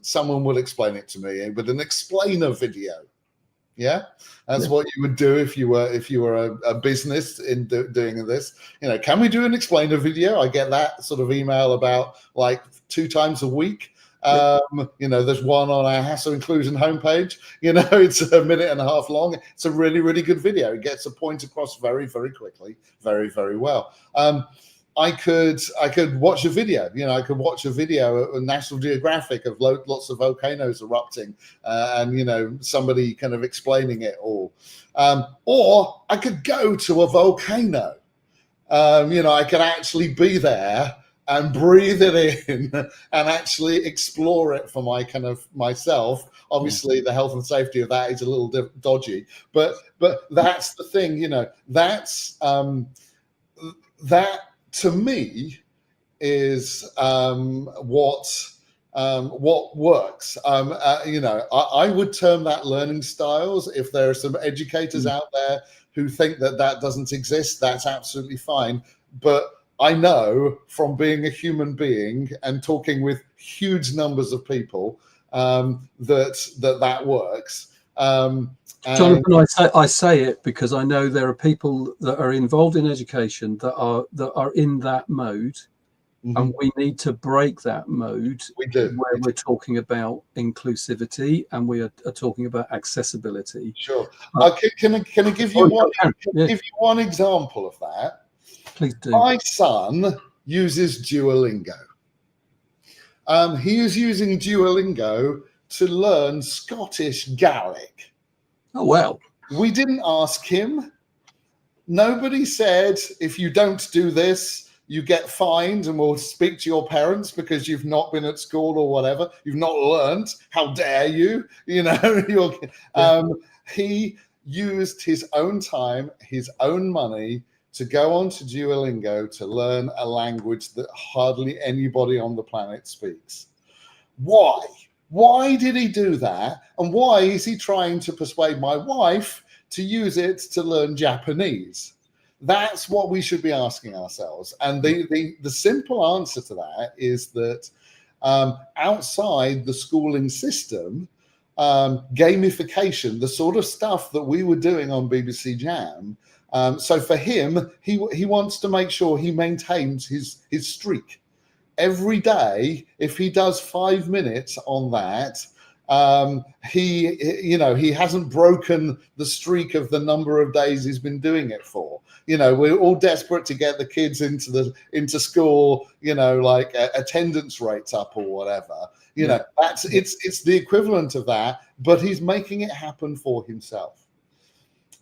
S2: someone will explain it to me with an explainer video. Yeah, that's what you would do if you were a business in doing this. Can we do an explainer video? I get that sort of email about 2 times a week. There's one on our Hasso Inclusion homepage. It's a 1.5 minutes long. It's a really, really good video. It gets a point across very, very quickly, very, very well. I could watch a video. I could watch a video of National Geographic of lots of volcanoes erupting, and somebody kind of explaining it all. Or I could go to a volcano. I could actually be there and breathe it in and actually explore it for myself. Obviously, the health and safety of that is a little dodgy, but that's the thing. That's that to me is what works. I would term that learning styles. If there are some educators out there who think that doesn't exist, that's absolutely fine. But I know from being a human being and talking with huge numbers of people that works.
S1: Jonathan, I say it because I know there are people that are involved in education that are in that mode, and we need to break that mode.
S2: We do.
S1: Where we're talking about inclusivity and we are talking about accessibility.
S2: Sure. Can I give you one example of that?
S1: Please do.
S2: My son uses Duolingo. He is using Duolingo to learn Scottish Gaelic.
S1: Oh, well.
S2: We didn't ask him. Nobody said, if you don't do this, you get fined and we'll speak to your parents because you've not been at school or whatever. You've not learned. How dare you? He used his own time, his own money to go on to Duolingo to learn a language that hardly anybody on the planet speaks. Why? Why did he do that? And why is he trying to persuade my wife to use it to learn Japanese? That's what we should be asking ourselves. And the simple answer to that is that outside the schooling system, gamification, the sort of stuff that we were doing on BBC Jam. So for him, he wants to make sure he maintains his streak. Every day, if he does 5 minutes on that, He hasn't broken the streak of the number of days he's been doing it for. We're all desperate to get the kids into school, like attendance rates up or whatever. It's the equivalent of that, but he's making it happen for himself.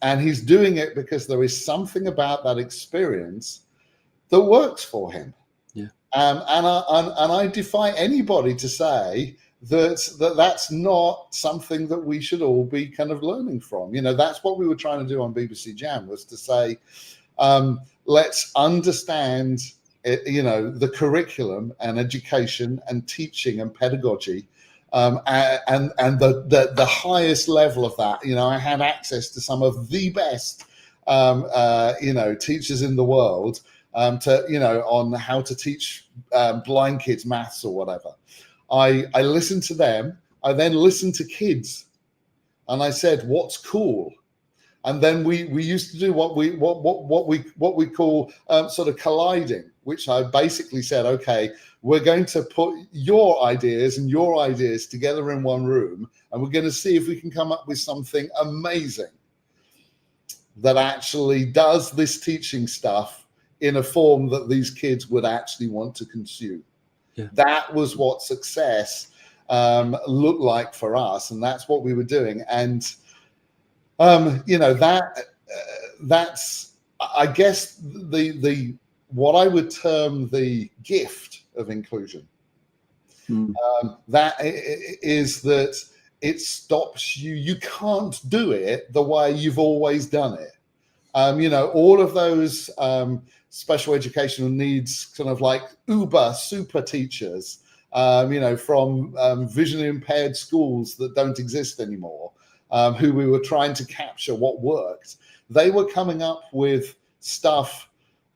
S2: And he's doing it because there is something about that experience that works for him.
S1: Yeah.
S2: And I defy anybody to say that's not something that we should all be kind of learning from. That's what we were trying to do on BBC Jam, was to say, let's understand, the curriculum and education and teaching and pedagogy, and the highest level of that. I had access to some of the best, teachers in the world, on how to teach blind kids maths or whatever. I listened to them. I then listened to kids, and I said, "What's cool?" And then we used to do what we call sort of colliding, which I basically said, "Okay, we're going to put your ideas and your ideas together in one room, and we're going to see if we can come up with something amazing that actually does this teaching stuff in a form that these kids would actually want to consume."
S1: Yeah.
S2: That was what success looked like for us, and that's what we were doing. And that's, I guess, the what I would term the gift of inclusion. That is that it stops you. You can't do it the way you've always done it. All of those special educational needs, kind of like super teachers, from vision impaired schools that don't exist anymore, who we were trying to capture what worked. They were coming up with stuff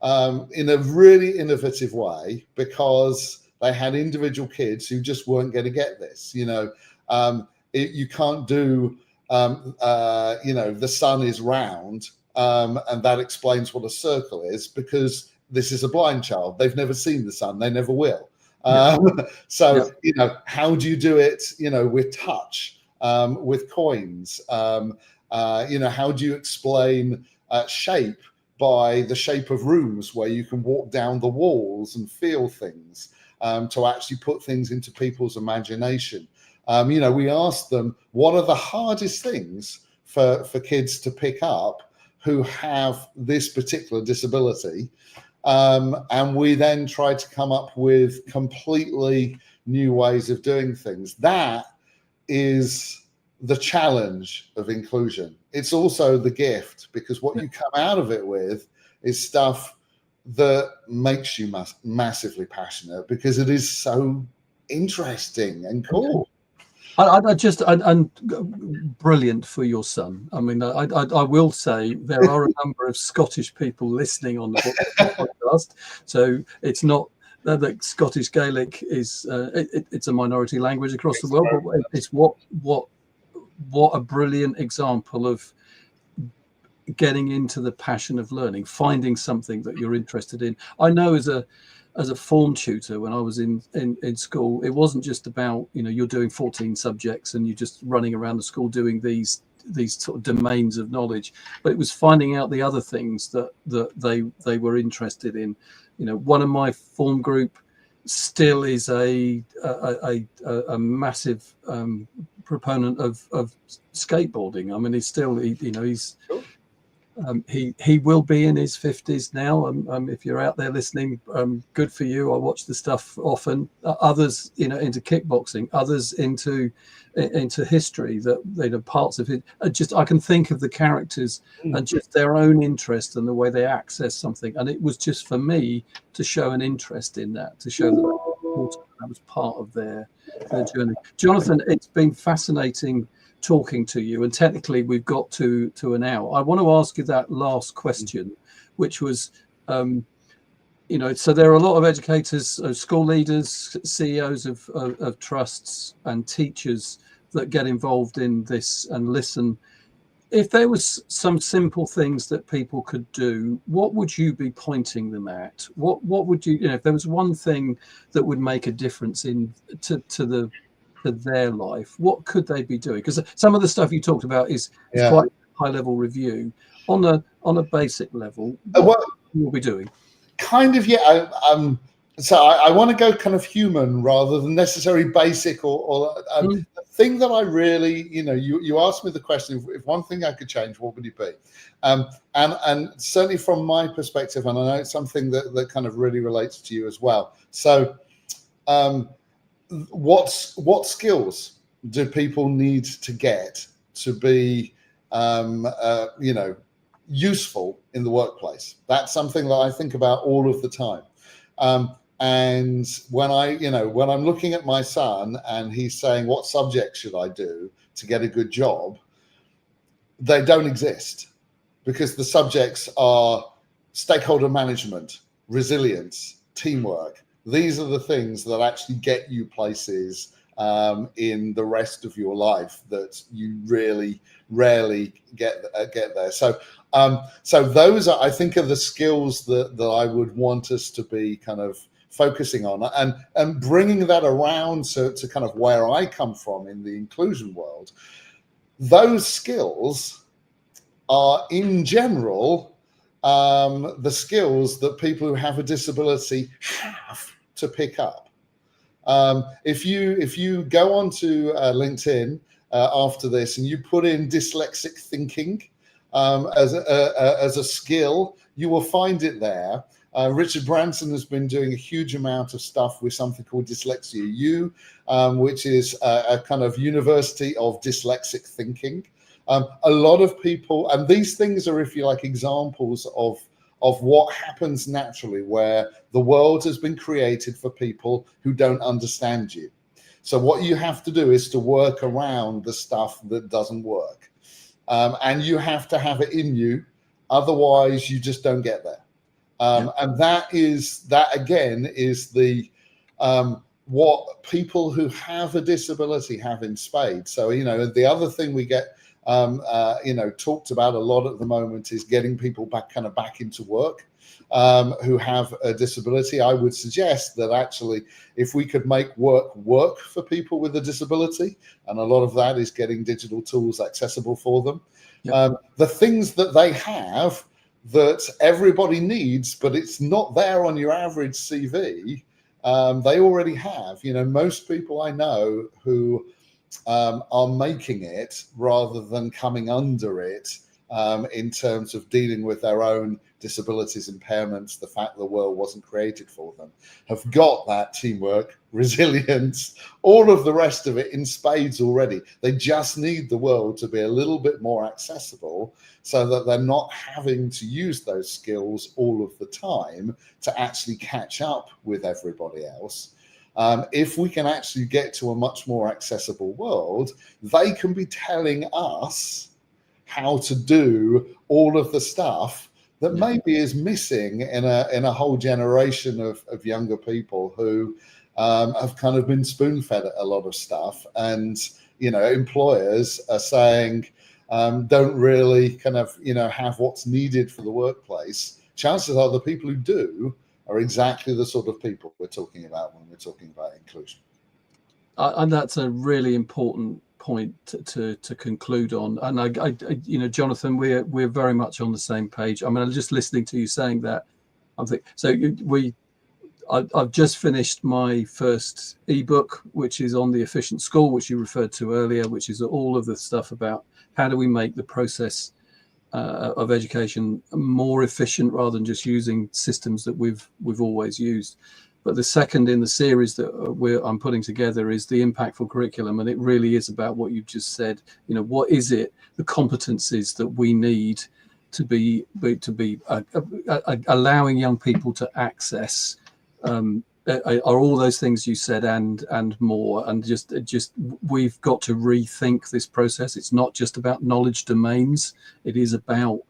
S2: in a really innovative way, because they had individual kids who just weren't going to get this. You can't do, the sun is round. And that explains what a circle is, because this is a blind child. They've never seen the sun. They never will. How do you do it, with touch, with coins? How do you explain shape by the shape of rooms, where you can walk down the walls and feel things, to actually put things into people's imagination? We asked them, what are the hardest things for kids to pick up who have this particular disability, and we then try to come up with completely new ways of doing things. That is the challenge of inclusion. It's also the gift, because what you come out of it with is stuff that makes you massively passionate, because it is so interesting and cool.
S1: And brilliant for your son. I mean, I will say there are a number of Scottish people listening on the podcast, so it's not that Scottish Gaelic is it's a minority language across the world, but it's what a brilliant example of getting into the passion of learning, finding something that you're interested in. I know as a form tutor, when I was in school, it wasn't just about, you're doing 14 subjects and you're just running around the school doing these sort of domains of knowledge, but it was finding out the other things that they were interested in. One of my form group still is a massive proponent of skateboarding. I mean, he's still, he's
S2: Cool.
S1: He will be in his 50s now. If you're out there listening, good for you. I watch the stuff often. Others, into kickboxing. Others into history. That parts of it. I can think of the characters and just their own interest and the way they access something. And it was just for me to show an interest in that, to show that was part of their journey. Jonathan, it's been fascinating talking to you, and technically we've got to an hour. I want to ask you that last question, which was, so there are a lot of educators, school leaders, CEOs of trusts and teachers that get involved in this and listen. If there was some simple things that people could do, what would you be pointing them at? What would you, if there was one thing that would make a difference to the to their life, what could they be doing? Because some of the stuff you talked about is
S2: Yeah.
S1: quite high level review. On a basic level, what
S2: Well,
S1: will be doing?
S2: kind of, yeah. So I want to go kind of human rather than necessarily basic or the thing that I really, you asked me the question, if one thing I could change, what would it be? And certainly from my perspective, and I know it's something that kind of really relates to you as well. So what skills do people need to get to be, useful in the workplace? That's something that I think about all of the time. And when when I'm looking at my son and he's saying, what subject should I do to get a good job? They don't exist, because the subjects are stakeholder management, resilience, teamwork. These are the things that actually get you places in the rest of your life that you really rarely get there. So those are, I think, are the skills that I would want us to be kind of focusing on, and bringing that around to kind of where I come from in the inclusion world. Those skills are, in general, the skills that people who have a disability have to pick up. If you go onto LinkedIn after this and you put in dyslexic thinking as a skill, you will find it there. Richard Branson has been doing a huge amount of stuff with something called Dyslexia U, which is a kind of university of dyslexic thinking. A lot of people, and these things are, if you like, examples of what happens naturally, where the world has been created for people who don't understand you. So what you have to do is to work around the stuff that doesn't work. And you have to have it in you, otherwise you just don't get there. And that again is the what people who have a disability have in spades. So the other thing we get talked about a lot at the moment is getting people back into work who have a disability. I would suggest that actually, if we could make work for people with a disability, and a lot of that is getting digital tools accessible for them, the things that they have that everybody needs, but it's not there on your average CV, they already have. Most people I know who are making it rather than coming under it in terms of dealing with their own disabilities, impairments, the fact the world wasn't created for them, have got that teamwork, resilience, all of the rest of it in spades already. They just need the world to be a little bit more accessible so that they're not having to use those skills all of the time to actually catch up with everybody else. If we can actually get to a much more accessible world, they can be telling us how to do all of the stuff that maybe is missing in a whole generation of younger people who have kind of been spoon-fed a lot of stuff, and employers are saying don't really kind of have what's needed for the workplace. Chances are the people who do are exactly the sort of people we're talking about when we're talking about inclusion.
S1: And that's a really important point to conclude on. And I Jonathan, we're very much on the same page. I mean, just listening to you saying that, I think so. I've just finished my first ebook, which is on the efficient school, which you referred to earlier, which is all of the stuff about how do we make the process of education more efficient rather than just using systems that we've always used. But the second in the series that I'm putting together is the impactful curriculum, and it really is about what you've just said. What is it, the competencies that we need to be allowing young people to access are all those things you said and more, and just we've got to rethink this process. It's not just about knowledge domains, it is about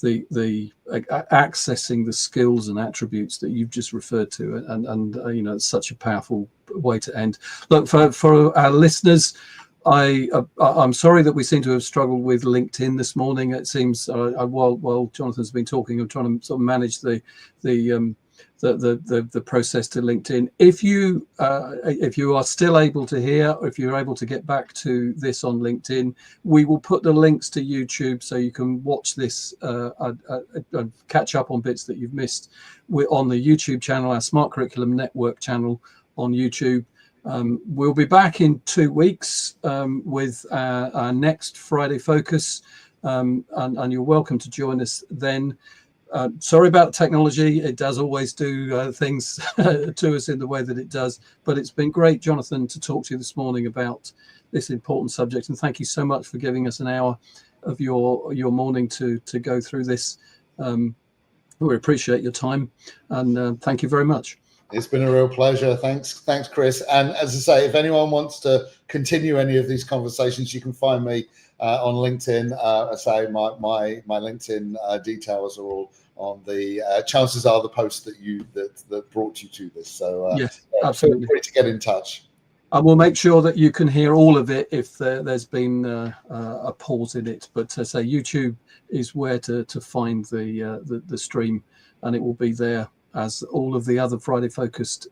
S1: the accessing the skills and attributes that you've just referred to, and it's such a powerful way to end. Look, for our listeners, I'm sorry that we seem to have struggled with LinkedIn this morning. It seems while Jonathan's been talking, I'm trying to sort of manage the the process to LinkedIn. If you are still able to hear, or if you're able to get back to this on LinkedIn, we will put the links to YouTube so you can watch this and catch up on bits that you've missed. We're on the YouTube channel, our Smart Curriculum Network channel on YouTube. We'll be back in 2 weeks with our next Friday Focus, and you're welcome to join us then. Sorry about technology. It does always do things to us in the way that it does, but it's been great, Jonathan, to talk to you this morning about this important subject, and thank you so much for giving us an hour of your morning to go through this. We appreciate your time, and thank you very much.
S2: It's been a real pleasure. Thanks, Chris. And as I say, if anyone wants to continue any of these conversations, you can find me on LinkedIn. I say my LinkedIn details are all on the. Chances are the post that brought you to this. So
S1: yes, absolutely.
S2: Feel free to get in touch.
S1: I will make sure that you can hear all of it if there's been a pause in it. But to say YouTube is where to find the stream, and it will be there as all of the other Friday focused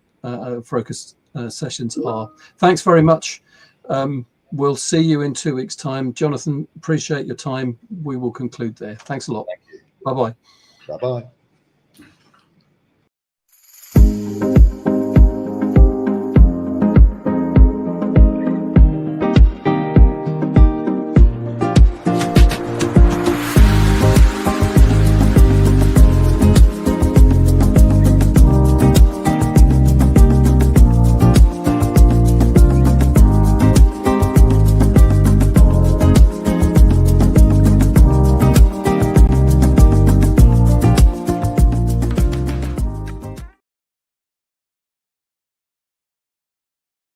S1: sessions are. Thanks very much. We'll see you in 2 weeks' time. Jonathan, appreciate your time. We will conclude there. Thanks a lot.
S2: Thank you.
S1: Bye-bye.
S2: Bye-bye.